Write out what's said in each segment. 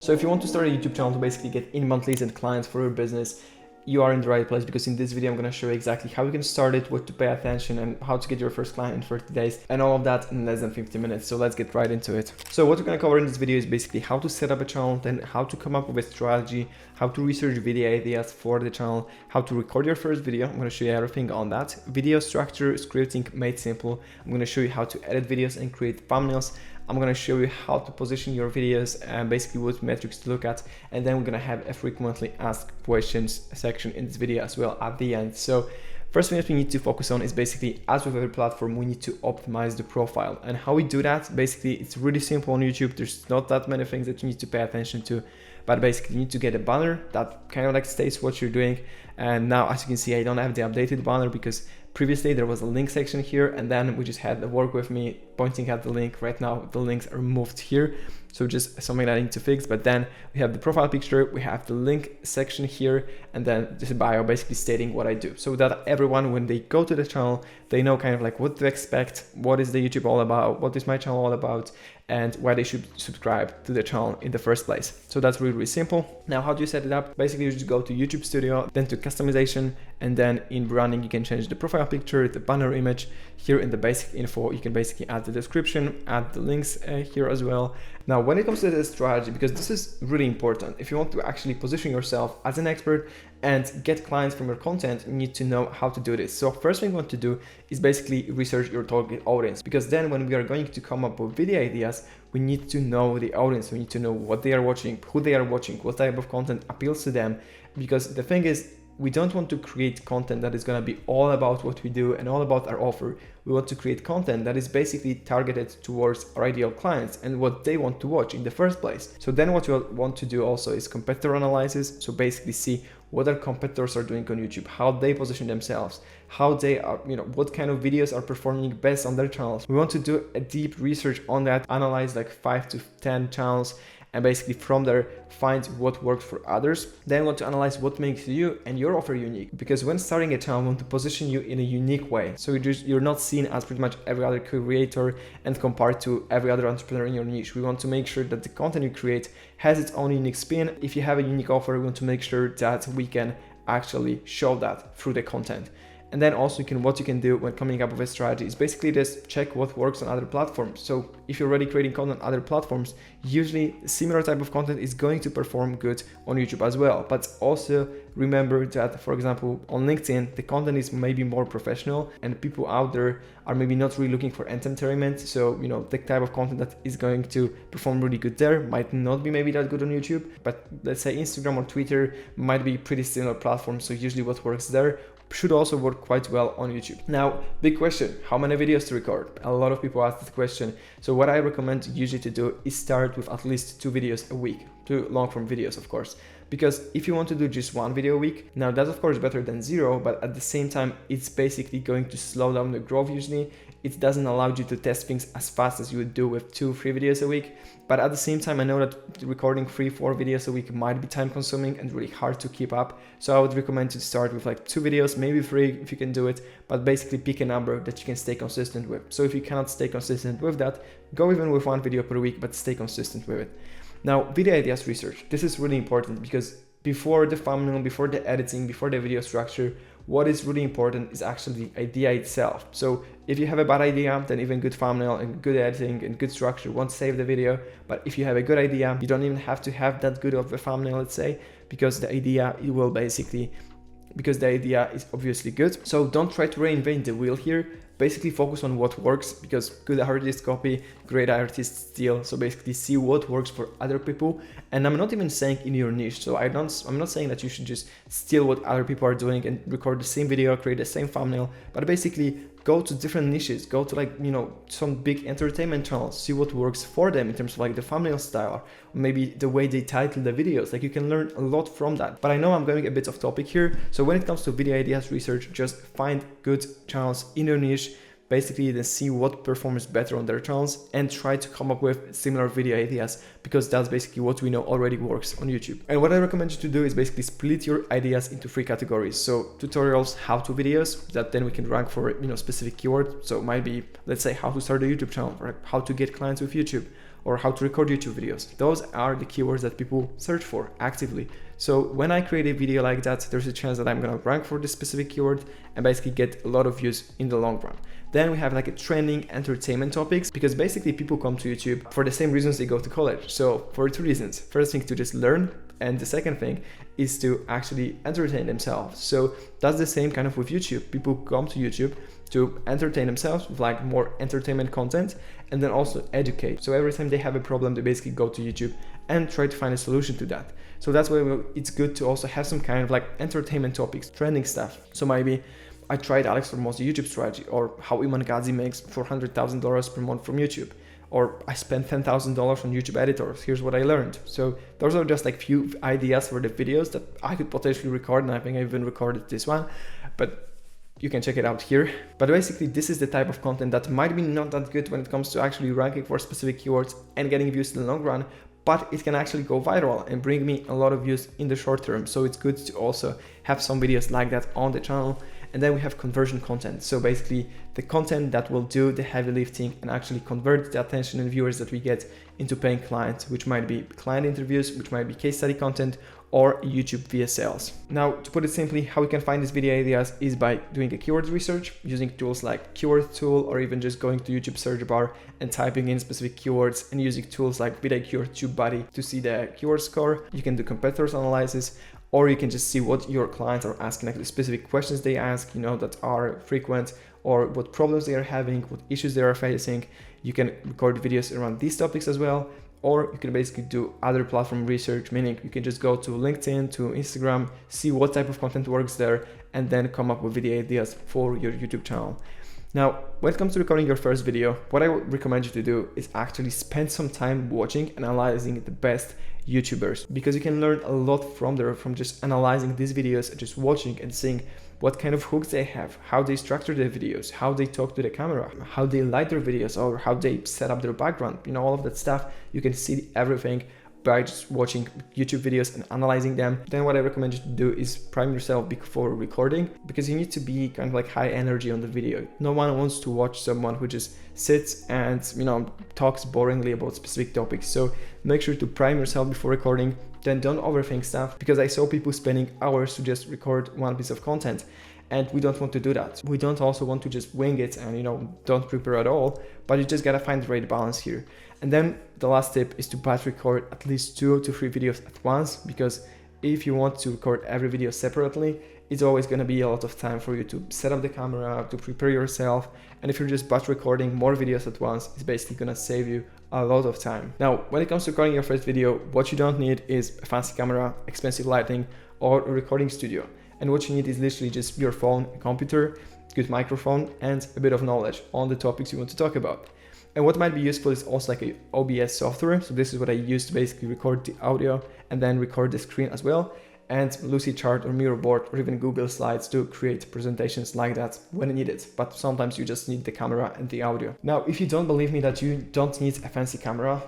So if you want to start a YouTube channel to basically get inbound leads and clients for your business, you are in the right place, because in this video I'm going to show you exactly how you can start it, what to pay attention, and how to get your first client in 30 days, and all of that in less than 50 minutes. So let's get right into it. So what we're going to cover in this video is basically how to set up a channel, then how to come up with a strategy, how to research video ideas for the channel, how to record your first video. I'm going to show you everything on that. Video structure, scripting made simple. I'm going to show you how to edit videos and create thumbnails. I'm going to show you how to position your videos and basically what metrics to look at. And then we're going to have a frequently asked questions section in this video as well at the end. So first thing that we need to focus on is basically, as with every platform, we need to optimize the profile. And how we do that, basically, it's really simple on YouTube. There's not that many things that you need to pay attention to, but basically you need to get a banner that kind of like states what you're doing. And now, as you can see, I don't have the updated banner because previously there was a link section here, and then we just had the work with me pointing at the link. Right now the links are moved here, so just something that I need to fix. But then we have the profile picture, we have the link section here, and then this bio basically stating what I do, so that everyone, when they go to the channel, they know kind of like what to expect, what is the YouTube all about, what is my channel all about, and why they should subscribe to the channel in the first place. So that's really, really simple. Now, how do you set it up? Basically, you just go to YouTube Studio, then to customization, and then in branding, you can change the profile picture, the banner image. Here in the basic info, you can basically add the description, add the links here as well. Now, when it comes to the strategy, because this is really important, if you want to actually position yourself as an expert and get clients from your content, you need to know how to do this. So first thing you want to do is basically research your target audience, because then when we are going to come up with video ideas, we need to know the audience. We need to know what they are watching, who they are watching, what type of content appeals to them. Because the thing is, we don't want to create content that is going to be all about what we do and all about our offer. We want to create content that is basically targeted towards our ideal clients and what they want to watch in the first place. So then what you want to do also is competitor analysis. So basically see what our competitors are doing on YouTube, how they position themselves, how they are, what kind of videos are performing best on their channels. We want to do a deep research on that, analyze like 5 to 10 channels, and basically from there find what works for others. Then want to analyze what makes you and your offer unique, because when starting a channel, we want to position you in a unique way, so you're not seen as pretty much every other creator and compared to every other entrepreneur in your niche. We want to make sure that the content you create has its own unique spin. If you have a unique offer, we want to make sure that we can actually show that through the content. And then also what you can do when coming up with a strategy is basically just check what works on other platforms. So if you're already creating content on other platforms, usually similar type of content is going to perform good on YouTube as well. But also remember that, for example, on LinkedIn, the content is maybe more professional and people out there are maybe not really looking for entertainment. So, the type of content that is going to perform really good there might not be maybe that good on YouTube. But let's say Instagram or Twitter might be pretty similar platforms. So usually what works there should also work quite well on YouTube. Now, big question, how many videos to record? A lot of people ask this question. So what I recommend usually to do is start with at least 2 videos a week, 2 long form videos, of course. Because if you want to do just 1 video a week, now that's of course better than 0, but at the same time, it's basically going to slow down the growth usually. It doesn't allow you to test things as fast as you would do with 2-3 videos a week. But at the same time, I know that recording 3-4 videos a week might be time consuming and really hard to keep up. So I would recommend to start with like 2 videos, maybe 3 if you can do it, but basically pick a number that you can stay consistent with. So if you cannot stay consistent with that, go even with 1 video per week, but stay consistent with it. Now, video ideas research. This is really important because before the thumbnail, before the editing, before the video structure, what is really important is actually the idea itself. So if you have a bad idea, then even good thumbnail and good editing and good structure won't save the video. But if you have a good idea, you don't even have to have that good of a thumbnail, let's say, because the idea is obviously good. So don't try to reinvent the wheel here. Basically focus on what works, because good artists copy, great artists steal. So basically see what works for other people. And I'm not even saying in your niche. So I'm not saying that you should just steal what other people are doing and record the same video, create the same thumbnail, but basically go to different niches, go to some big entertainment channels, see what works for them in terms of like the thumbnail style, or maybe the way they title the videos. Like you can learn a lot from that. But I know I'm going a bit off topic here. So when it comes to video ideas research, just find good channels in your niche, basically then see what performs better on their channels and try to come up with similar video ideas, because that's basically what we know already works on YouTube. And what I recommend you to do is basically split your ideas into 3 categories. So tutorials, how-to videos that then we can rank for specific keyword. So it might be, let's say, how to start a YouTube channel, or how to get clients with YouTube, or how to record YouTube videos. Those are the keywords that people search for actively. So when I create a video like that, there's a chance that I'm gonna rank for this specific keyword and basically get a lot of views in the long run. Then we have like a trending entertainment topics, because basically people come to YouTube for the same reasons they go to college. So for 2 reasons. First thing, to just learn, and the second thing is to actually entertain themselves. So that's the same kind of with YouTube. People come to YouTube to entertain themselves with like more entertainment content, and then also educate. So every time they have a problem, they basically go to YouTube and try to find a solution to that. So that's why it's good to also have some kind of like entertainment topics, trending stuff. So maybe I tried Alex Hormozi's YouTube strategy, or how Iman Gadzhi makes $400,000 per month from YouTube, or I spent $10,000 on YouTube editors. Here's what I learned. So those are just like few ideas for the videos that I could potentially record, and I think I even recorded this one, but you can check it out here. But basically this is the type of content that might be not that good when it comes to actually ranking for specific keywords and getting views in the long run, but it can actually go viral and bring me a lot of views in the short term. So it's good to also have some videos like that on the channel. And then we have conversion content. So basically the content that will do the heavy lifting and actually convert the attention and viewers that we get into paying clients, which might be client interviews, which might be case study content, or YouTube VSLs. Now, to put it simply, how we can find these video ideas is by doing a keyword research, using tools like Keyword Tool, or even just going to YouTube search bar and typing in specific keywords, and using tools like vidIQ or TubeBuddy to see the keyword score. You can do competitors analysis, or you can just see what your clients are asking, like the specific questions they ask, that are frequent, or what problems they are having, what issues they are facing. You can record videos around these topics as well, or you can basically do other platform research, meaning you can just go to LinkedIn, to Instagram, see what type of content works there, and then come up with video ideas for your YouTube channel. Now, when it comes to recording your first video, what I would recommend you to do is actually spend some time watching and analyzing the best YouTubers, because you can learn a lot from there, from just analyzing these videos and just watching and seeing what kind of hooks they have, how they structure their videos, how they talk to the camera, how they light their videos, or how they set up their background, all of that stuff. You can see everything by just watching YouTube videos and analyzing them. Then what I recommend you to do is prime yourself before recording, because you need to be kind of like high energy on the video. No one wants to watch someone who just sits and talks boringly about specific topics. So make sure to prime yourself before recording. Then don't overthink stuff, because I saw people spending hours to just record one piece of content, and we don't want to do that. We don't also want to just wing it and don't prepare at all, but you just gotta find the right balance here. And then the last tip is to batch record at least 2 to 3 videos at once, because if you want to record every video separately, it's always going to be a lot of time for you to set up the camera, to prepare yourself. And if you're just batch recording more videos at once, it's basically going to save you a lot of time. Now, when it comes to recording your first video, what you don't need is a fancy camera, expensive lighting, or a recording studio. And what you need is literally just your phone, a computer, good microphone, and a bit of knowledge on the topics you want to talk about. And what might be useful is also like a OBS software. So this is what I use to basically record the audio and then record the screen as well. And Lucidchart or Miro-board or even Google Slides to create presentations like that when needed. But sometimes you just need the camera and the audio. Now, if you don't believe me that you don't need a fancy camera,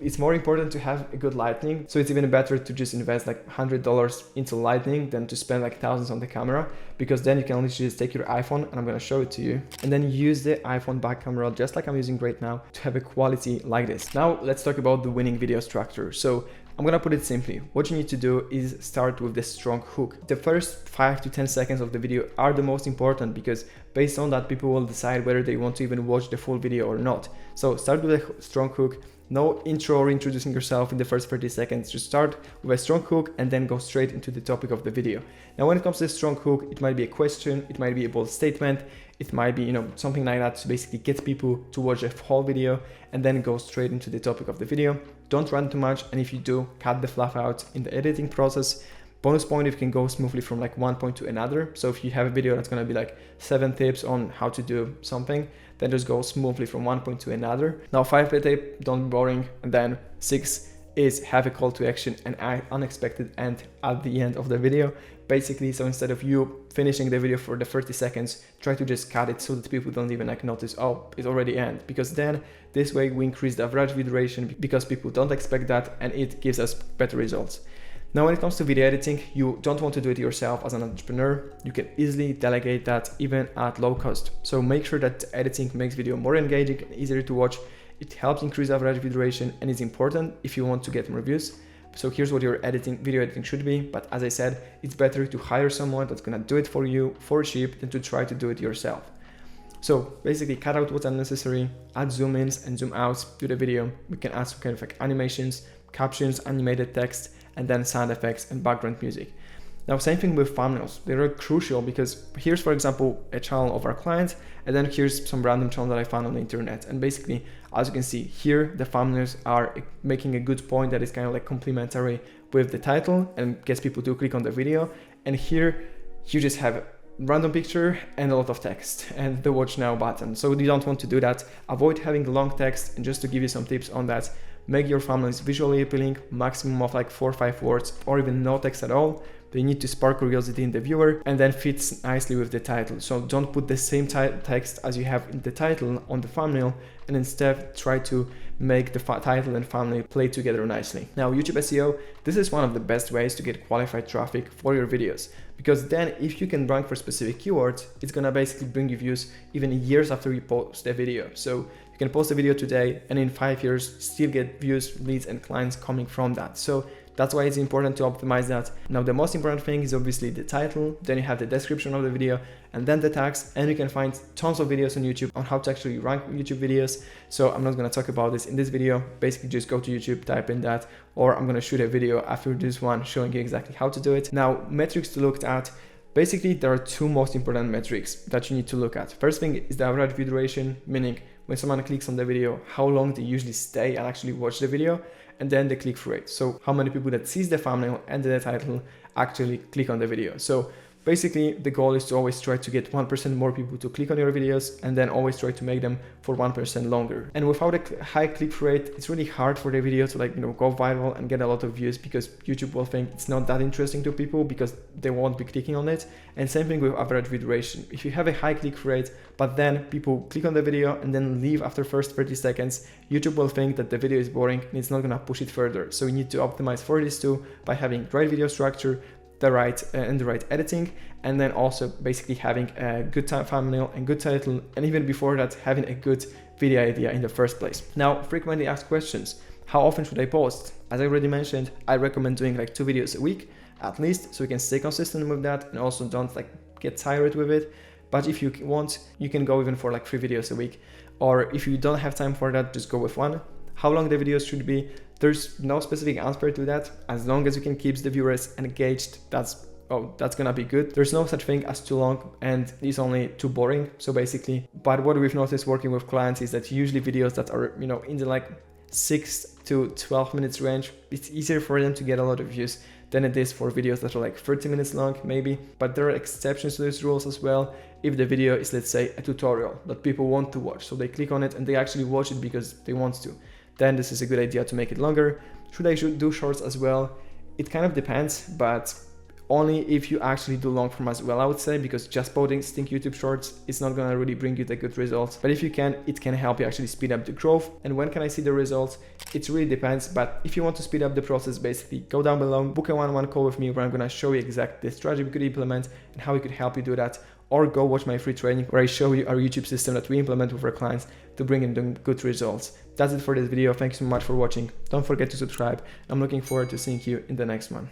it's more important to have a good lighting. So it's even better to just invest like $100 into lighting than to spend like thousands on the camera, because then you can literally just take your iPhone, and I'm going to show it to you, and then use the iPhone back camera just like I'm using right now to have a quality like this. Now let's talk about the winning video structure. So I'm gonna put it simply. What you need to do is start with the strong hook. The first 5 to 10 seconds of the video are the most important, because based on that, people will decide whether they want to even watch the full video or not. So start with a strong hook. No intro or introducing yourself in the first 30 seconds. Just start with a strong hook and then go straight into the topic of the video. Now, when it comes to a strong hook, it might be a question, it might be a bold statement, it might be, something like that to basically get people to watch the whole video and then go straight into the topic of the video. Don't run too much, and if you do, cut the fluff out in the editing process. Bonus point if you can go smoothly from like one point to another. So if you have a video that's gonna be like 7 tips on how to do something, then just go smoothly from one point to another. Now 5 tip, don't be boring. And then 6 is have a call to action and an unexpected end at the end of the video. Basically, so instead of you finishing the video for the 30 seconds, try to just cut it so that people don't even notice, oh, it already ended. Because then this way we increase the average view duration, because people don't expect that, and it gives us better results. Now, when it comes to video editing, you don't want to do it yourself as an entrepreneur. You can easily delegate that even at low cost. So make sure that editing makes video more engaging and easier to watch. It helps increase average video duration and is important if you want to get more views. So here's what your video editing should be. But as I said, it's better to hire someone that's gonna do it for you for cheap than to try to do it yourself. So basically cut out what's unnecessary, add zoom ins and zoom outs to the video. We can add some kind of like animations, captions, animated text, and then sound effects and background music. Now, same thing with thumbnails. They are crucial because here's, for example, a channel of our client, and then here's some random channel that I found on the internet. And basically, as you can see here, the thumbnails are making a good point that is kind of like complementary with the title and gets people to click on the video. And here you just have a random picture and a lot of text and the watch now button. So you don't want to do that. Avoid having long text. And just to give you some tips on that, make your thumbnails visually appealing, maximum of like 4 or 5 words or even no text at all. They need to spark curiosity in the viewer and then fits nicely with the title. So don't put the same text as you have in the title on the thumbnail, and instead try to make the title and thumbnail play together nicely. Now, YouTube SEO, this is one of the best ways to get qualified traffic for your videos, because then if you can rank for specific keywords, it's gonna basically bring you views even years after you post the video. So you can post a video today and in 5 years still get views, leads, and clients coming from that. So that's why it's important to optimize that. Now, the most important thing is obviously the title, then you have the description of the video, and then the tags, and you can find tons of videos on YouTube on how to actually rank YouTube videos. So I'm not gonna talk about this in this video. Basically, just go to YouTube, type in that, or I'm gonna shoot a video after this one showing you exactly how to do it. Now, metrics to look at. Basically, there are 2 most important metrics that you need to look at. First thing is the average video duration, meaning when someone clicks on the video, how long they usually stay and actually watch the video, and then the click-through rate. So how many people that sees the thumbnail and the title actually click on the video. So basically the goal is to always try to get 1% more people to click on your videos, and then always try to make them for 1% longer. And without a high click-through rate, it's really hard for the video to go viral and get a lot of views, because YouTube will think it's not that interesting to people because they won't be clicking on it. And same thing with average video duration. If you have a high click-through rate, but then people click on the video and then leave after first 30 seconds, YouTube will think that the video is boring and it's not gonna push it further. So you need to optimize for this too by having right video structure, the right editing, and then also basically having a good thumbnail and good title, and even before that having a good video idea in the first place. Now, frequently asked questions: how often should I post? As I already mentioned, I recommend doing like 2 videos a week at least, so you can stay consistent with that and also don't get tired with it. But if you want, you can go even for like 3 videos a week, or if you don't have time for that, just go with 1. How long the videos should be, there's no specific answer to that. As long as you can keep the viewers engaged, that's gonna be good. There's no such thing as too long and it's only too boring. So basically, but what we've noticed working with clients is that usually videos that are in the 6 to 12 minutes range, it's easier for them to get a lot of views than it is for videos that are 30 minutes long maybe. But there are exceptions to these rules as well. If the video is, let's say, a tutorial that people want to watch, so they click on it and they actually watch it because they want to, then this is a good idea to make it longer. Should I do shorts as well? It kind of depends, but only if you actually do long form as well, I would say, because just posting YouTube shorts is not gonna really bring you the good results. But if you can, it can help you actually speed up the growth. And when can I see the results? It really depends, but if you want to speed up the process, basically go down below, book a one-on-one call with me where I'm gonna show you exactly the strategy we could implement and how we could help you do that. Or go watch my free training where I show you our YouTube system that we implement with our clients to bring in them good results. That's it for this video. Thank you so much for watching. Don't forget to subscribe. I'm looking forward to seeing you in the next one.